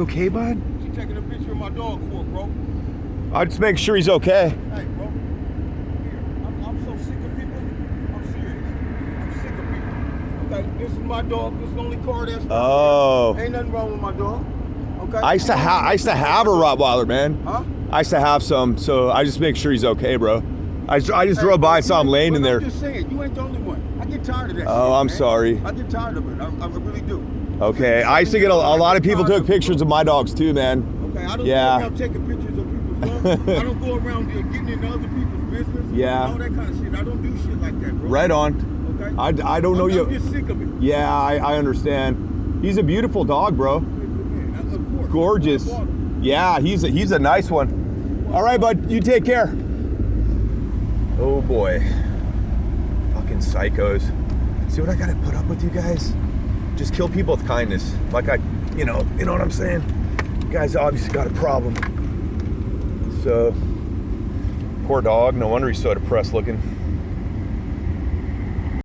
okay, bud? She taking a picture of my dog for, bro. I'll just make sure he's okay. Hey, bro. Here, I'm so sick of people. I'm serious. I'm sick of people. Okay, this is my dog. This is the only car that's Oh. Ain't nothing wrong with my dog. Okay. I used to have a Rottweiler, man. Huh? I used to have some, so I just make sure he's okay, bro. I just drove by and saw him laying in there. I'm just saying, you ain't the only one. I get tired of that shit, I'm man. sorry. I get tired of it. I really do. Okay, I used to get a lot of people took pictures of my dogs too, man. Okay, I don't Yeah. go around taking pictures of people's dogs. I don't go around getting into other people's business. Yeah. All that kind of shit. I don't do shit like that, bro. Right on. Okay. I don't know you. I'm just sick of it. Yeah, I understand. He's a beautiful dog, bro. Of course. Gorgeous. Yeah, he's a nice one. All right, bud, you take care. Oh boy, fucking psychos. See what I gotta put up with, you guys? Just kill people with kindness. Like you know what I'm saying? You guys obviously got a problem. So, poor dog. No wonder he's so depressed looking.